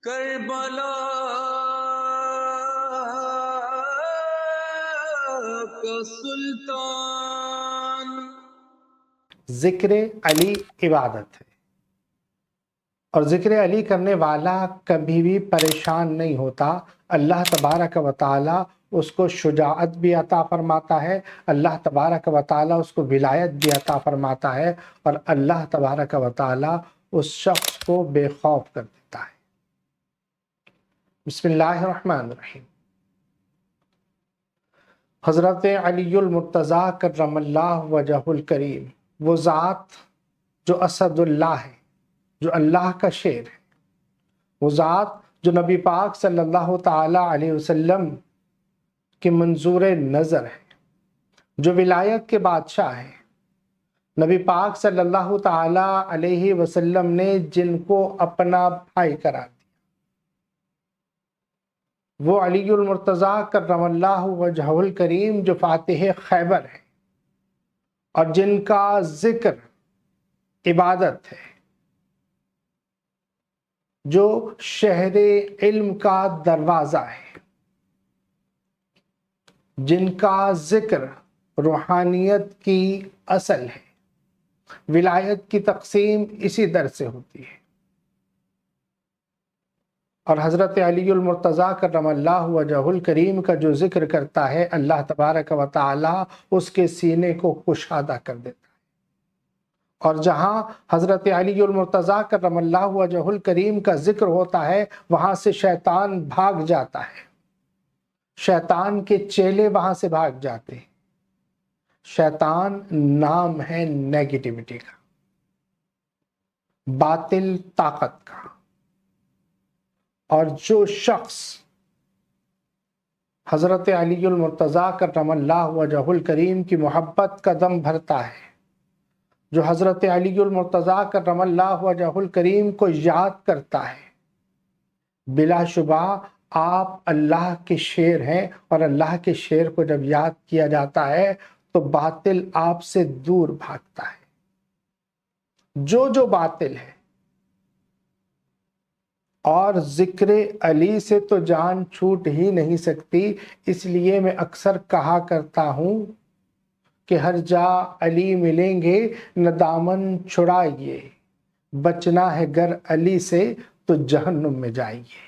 کربلا کا سلطان۔ ذکر علی عبادت ہے، اور ذکر علی کرنے والا کبھی بھی پریشان نہیں ہوتا۔ اللہ تبارک و تعالی اس کو شجاعت بھی عطا فرماتا ہے، اللہ تبارک و تعالی اس کو ولایت بھی عطا فرماتا ہے، اور اللہ تبارک و تعالی اس شخص کو بے خوف کر دیتا ہے۔ بسم اللہ الرحمن الرحیم۔ حضرت علی المرتضیٰ کرم اللہ وجہ الکریم، وہ ذات جو اسد اللہ ہے، جو اللہ کا شیر ہے، وہ ذات جو نبی پاک صلی اللہ تعالی علیہ وسلم کی منظور نظر ہے، جو ولایت کے بادشاہ ہے، نبی پاک صلی اللہ تعالی علیہ وسلم نے جن کو اپنا بھائی قرار دیا، وہ علی المرتضیٰ کرم اللہ وجہ الکریم جو فاتح خیبر ہے، اور جن کا ذکر عبادت ہے، جو شہر علم کا دروازہ ہے، جن کا ذکر روحانیت کی اصل ہے۔ ولایت کی تقسیم اسی در سے ہوتی ہے، اور حضرت علی المرتضیٰ کرم اللہ وجہ الکریم کا جو ذکر کرتا ہے، اللہ تبارک و تعالی اس کے سینے کو کشادہ کر دیتا ہے۔ اور جہاں حضرت علی المرتضیٰ کرم اللہ وجہ الکریم کا ذکر ہوتا ہے، وہاں سے شیطان بھاگ جاتا ہے، شیطان کے چیلے وہاں سے بھاگ جاتے ہیں۔ شیطان نام ہے نیگیٹیوٹی کا، باطل طاقت کا، اور جو شخص حضرت علی المرتضیٰ کرم اللہ وجہ الکریم کی محبت کا دم بھرتا ہے، جو حضرت علی المرتضیٰ کرم اللہ وجہ الکریم کو یاد کرتا ہے، بلا شبہ آپ اللہ کے شیر ہیں، اور اللہ کے شیر کو جب یاد کیا جاتا ہے تو باطل آپ سے دور بھاگتا ہے۔ جو باطل ہے، اور ذکر علی سے تو جان چھوٹ ہی نہیں سکتی، اس لیے میں اکثر کہا کرتا ہوں کہ ہر جا علی ملیں گے نہ دامن چھڑائیے، بچنا ہے گر علی سے تو جہنم میں جائیے۔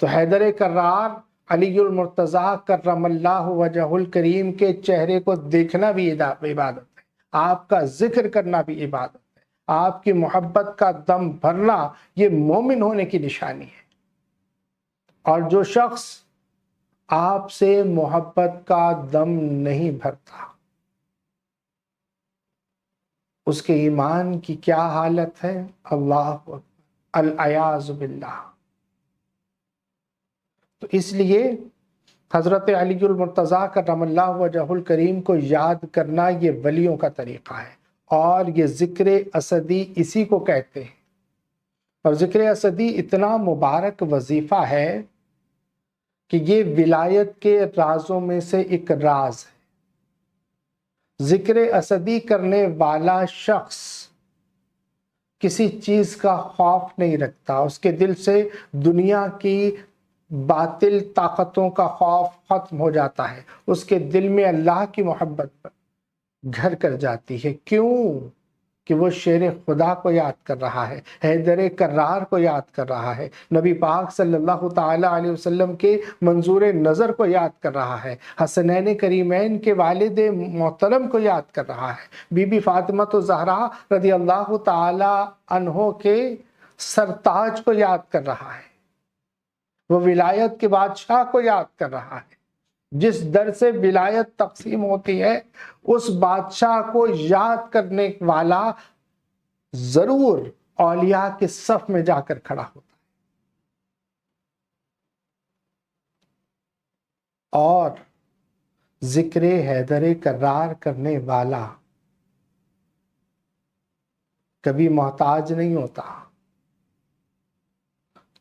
تو حیدر کرار علی المرتضیٰ کرم اللہ وجہ الکریم کے چہرے کو دیکھنا بھی عبادت ہے، آپ کا ذکر کرنا بھی عبادت ہے، آپ کی محبت کا دم بھرنا یہ مومن ہونے کی نشانی ہے۔ اور جو شخص آپ سے محبت کا دم نہیں بھرتا، اس کے ایمان کی کیا حالت ہے؟ اللہ اکبر، العیاذ باللہ۔ تو اس لیے حضرت علی المرتضیٰ کرم اللہ وجہ الکریم کو یاد کرنا یہ ولیوں کا طریقہ ہے، اور یہ ذکر اسدی اسی کو کہتے ہیں۔ اور ذکر اسدی اتنا مبارک وظیفہ ہے کہ یہ ولایت کے رازوں میں سے ایک راز ہے۔ ذکر اسدی کرنے والا شخص کسی چیز کا خوف نہیں رکھتا، اس کے دل سے دنیا کی باطل طاقتوں کا خوف ختم ہو جاتا ہے، اس کے دل میں اللہ کی محبت گھر کر جاتی ہے۔ کیوں؟ کہ وہ شیر خدا کو یاد کر رہا ہے، حیدر کرار کو یاد کر رہا ہے، نبی پاک صلی اللہ تعالی علیہ وسلم کے منظور نظر کو یاد کر رہا ہے، حسنین کریمین کے والد محترم کو یاد کر رہا ہے، بی بی فاطمہ الزہرا رضی اللہ تعالی عنہ کے سرتاج کو یاد کر رہا ہے، وہ ولایت کے بادشاہ کو یاد کر رہا ہے۔ جس در سے ولایت تقسیم ہوتی ہے، اس بادشاہ کو یاد کرنے والا ضرور اولیاء کے صف میں جا کر کھڑا ہوتا ہے۔ اور ذکر حیدر کرار کرنے والا کبھی محتاج نہیں ہوتا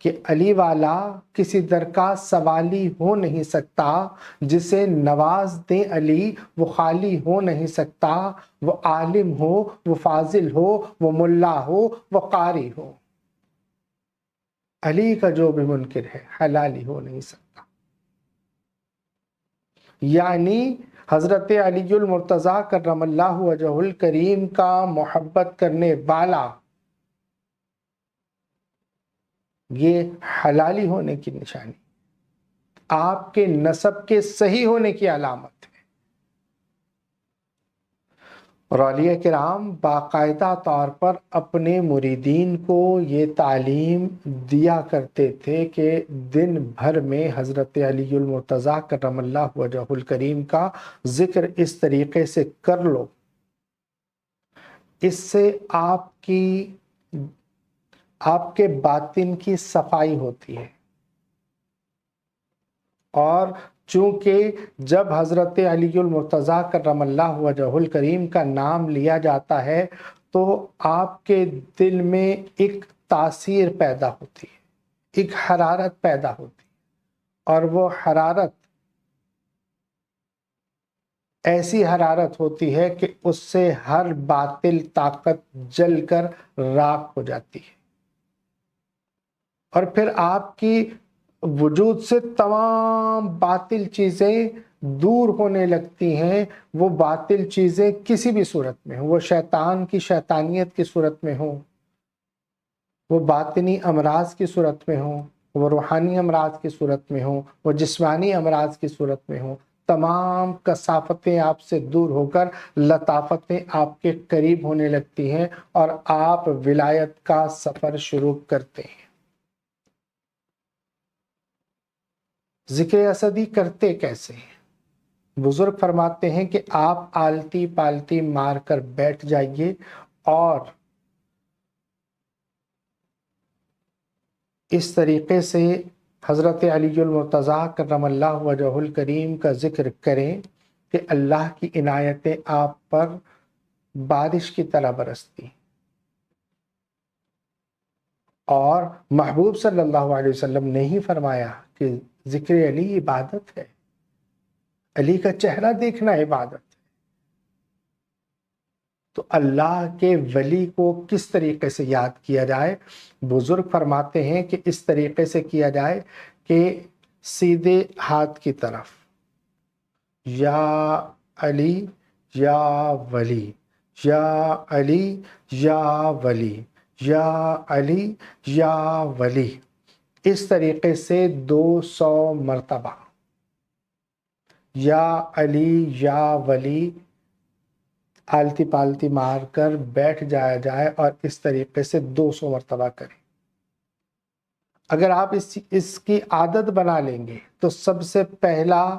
کہ علی والا کسی در کا سوالی ہو نہیں سکتا، جسے نواز دے علی وہ خالی ہو نہیں سکتا، وہ عالم ہو، وہ فاضل ہو، وہ ملا ہو، وہ قاری ہو۔ علی کا جو بھی منکر ہے حلالی ہو نہیں سکتا. یعنی حضرت علی المرتضیٰ کرم اللہ وجہ الکریم کا محبت کرنے والا یہ حلالی ہونے کی نشانی، آپ کے نسب کے صحیح ہونے کی علامت ہے. اور اولیاء کرام باقاعدہ طور پر اپنے مریدین کو یہ تعلیم دیا کرتے تھے کہ دن بھر میں حضرت علی المرتضیٰ کرم اللہ وجہ الکریم کا ذکر اس طریقے سے کر لو، اس سے آپ کے باطن کی صفائی ہوتی ہے. اور چونکہ جب حضرت علی المرتضیٰ کرم اللہ وجہ الکریم کا نام لیا جاتا ہے تو آپ کے دل میں ایک تاثیر پیدا ہوتی ہے، ایک حرارت پیدا ہوتی ہے، اور وہ حرارت ایسی حرارت ہوتی ہے کہ اس سے ہر باطل طاقت جل کر راکھ ہو جاتی ہے، اور پھر آپ کی وجود سے تمام باطل چیزیں دور ہونے لگتی ہیں. وہ باطل چیزیں کسی بھی صورت میں ہوں، وہ شیطان کی شیطانیت کی صورت میں ہوں، وہ باطنی امراض کی صورت میں ہوں، وہ روحانی امراض کی صورت میں ہوں، وہ جسمانی امراض کی صورت میں ہوں، تمام کثافتیں آپ سے دور ہو کر لطافتیں آپ کے قریب ہونے لگتی ہیں اور آپ ولایت کا سفر شروع کرتے ہیں. ذکر اسدی کرتے کیسے ہیں؟ بزرگ فرماتے ہیں کہ آپ آلتی پالتی مار کر بیٹھ جائیے اور اس طریقے سے حضرت علی المرتضیٰ کرم اللہ وجہ الکریم کا ذکر کریں کہ اللہ کی عنایتیں آپ پر بارش کی طرح برستی. اور محبوب صلی اللہ علیہ وسلم نے ہی فرمایا کہ ذکر علی عبادت ہے، علی کا چہرہ دیکھنا عبادت ہے. تو اللہ کے ولی کو کس طریقے سے یاد کیا جائے؟ بزرگ فرماتے ہیں کہ اس طریقے سے کیا جائے کہ سیدھے ہاتھ کی طرف یا علی یا ولی، یا علی یا ولی، یا علی یا ولی، اس طریقے سے 200 مرتبہ یا علی یا ولی آلتی پالتی مار کر بیٹھ جایا جائے اور اس طریقے سے 200 مرتبہ کریں. اگر آپ اس کی عادت بنا لیں گے تو سب سے پہلا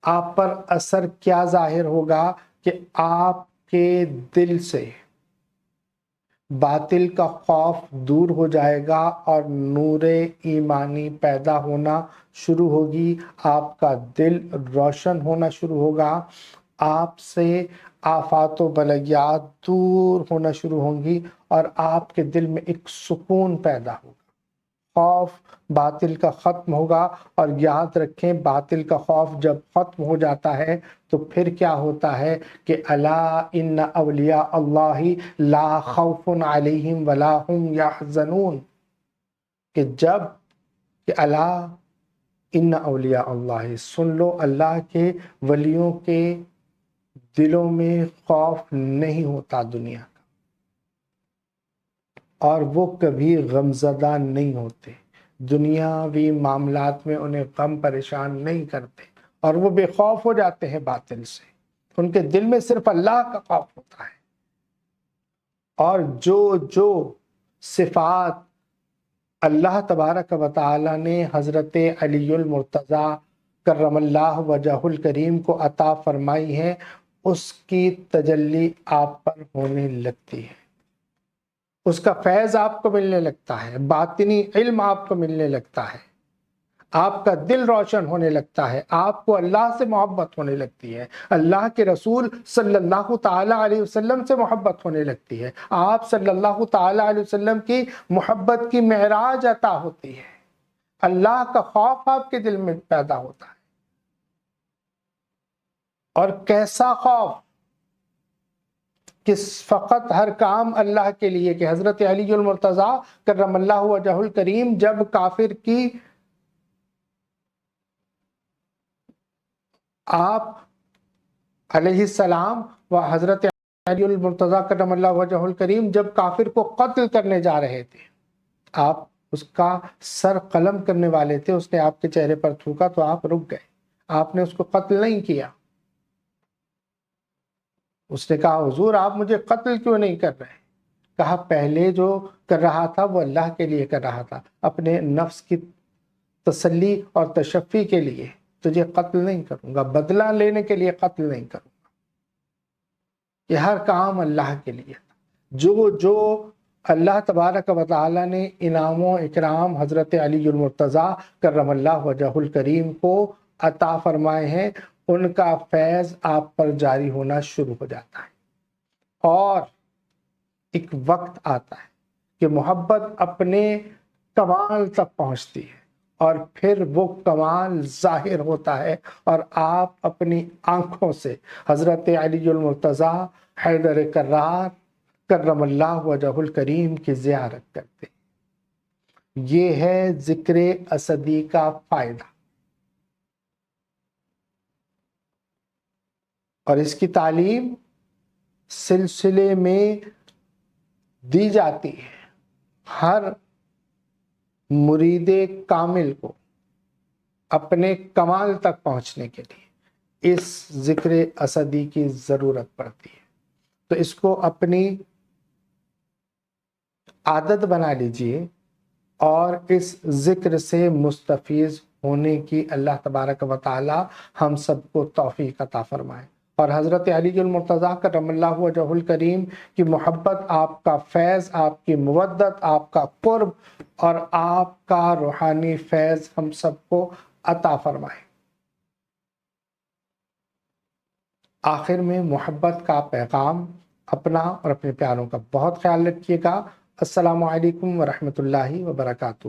آپ پر اثر کیا ظاہر ہوگا کہ آپ کے دل سے باطل کا خوف دور ہو جائے گا اور نور ایمانی پیدا ہونا شروع ہوگی. آپ کا دل روشن ہونا شروع ہوگا، آپ سے آفات و بلیات دور ہونا شروع ہوں گی اور آپ کے دل میں ایک سکون پیدا ہوگا. خوف باطل کا ختم ہوگا. اور یاد رکھیں باطل کا خوف جب ختم ہو جاتا ہے تو پھر کیا ہوتا ہے کہ الا ان اولیاء اللہ لا خوف علیہم ولا هم یحزنون، کہ الا ان اولیاء اللہ، سن لو اللہ کے ولیوں کے دلوں میں خوف نہیں ہوتا دنیا کا، اور وہ کبھی غمزدہ نہیں ہوتے، دنیاوی معاملات میں انہیں غم پریشان نہیں کرتے، اور وہ بے خوف ہو جاتے ہیں باطل سے. ان کے دل میں صرف اللہ کا خوف ہوتا ہے. اور جو صفات اللہ تبارک و تعالی نے حضرت علی المرتضیٰ کرم اللہ وجہ الکریم کو عطا فرمائی ہے، اس کی تجلی آپ پر ہونے لگتی ہے، اس کا فیض آپ کو ملنے لگتا ہے، باطنی علم آپ کو ملنے لگتا ہے، آپ کا دل روشن ہونے لگتا ہے، آپ کو اللہ سے محبت ہونے لگتی ہے، اللہ کے رسول صلی اللہ تعالی علیہ وسلم سے محبت ہونے لگتی ہے، آپ صلی اللہ تعالی علیہ وسلم کی محبت کی معراج عطا ہوتی ہے، اللہ کا خوف آپ کے دل میں پیدا ہوتا ہے. اور کیسا خوف کہ فقط ہر کام اللہ کے لیے، کہ حضرت علی المرتضیٰ کرم اللہ وجہ الکریم جب کافر کی آپ علیہ السلام و حضرت علی المرتضیٰ کرم اللہ وجہ الکریم جب کافر کو قتل کرنے جا رہے تھے، آپ اس کا سر قلم کرنے والے تھے، اس نے آپ کے چہرے پر تھوکا تو آپ رک گئے، آپ نے اس کو قتل نہیں کیا۔ اس نے کہا حضور آپ مجھے قتل کیوں نہیں کر رہے؟ کہا پہلے جو کر رہا تھا وہ اللہ کے لیے کر رہا تھا، اپنے نفس کی تسلی اور تشفی کے لیے، تجھے قتل نہیں کروں گا، بدلہ لینے کے لیے قتل نہیں کروں گا۔ یہ ہر کام اللہ کے لیے تھا۔ جو اللہ تبارک و تعالی نے انعام و اکرام حضرت علی المرتضیٰ کرم اللہ وجہ الکریم کو عطا فرمائے ہیں، ان کا فیض آپ پر جاری ہونا شروع ہو جاتا ہے، اور ایک وقت آتا ہے کہ محبت اپنے کمال تک پہنچتی ہے، اور پھر وہ کمال ظاہر ہوتا ہے، اور آپ اپنی آنکھوں سے حضرت علی المرتضیٰ حیدر کرار کرم اللہ وجہ الکریم کی زیارت کرتے ہیں۔ یہ ہے ذکر اسدی کا فائدہ، اور اس کی تعلیم سلسلے میں دی جاتی ہے ہر مرید کامل کو اپنے کمال تک پہنچنے کے لیے اس ذکر اسدی کی ضرورت پڑتی ہے۔ تو اس کو اپنی عادت بنا لیجئے، اور اس ذکر سے مستفیض ہونے کی اللہ تبارک و تعالی ہم سب کو توفیق عطا فرمائے، اور حضرت علی المرتضیٰ کرم اللہ وجہ الکریم کی محبت، آپ کا فیض، آپ کی مودت، آپ کا قرب اور آپ کا روحانی فیض ہم سب کو عطا فرمائے۔ آخر میں محبت کا پیغام اپنا اور اپنے پیاروں کا بہت خیال رکھیے گا۔ السلام علیکم ورحمۃ اللہ وبرکاتہ۔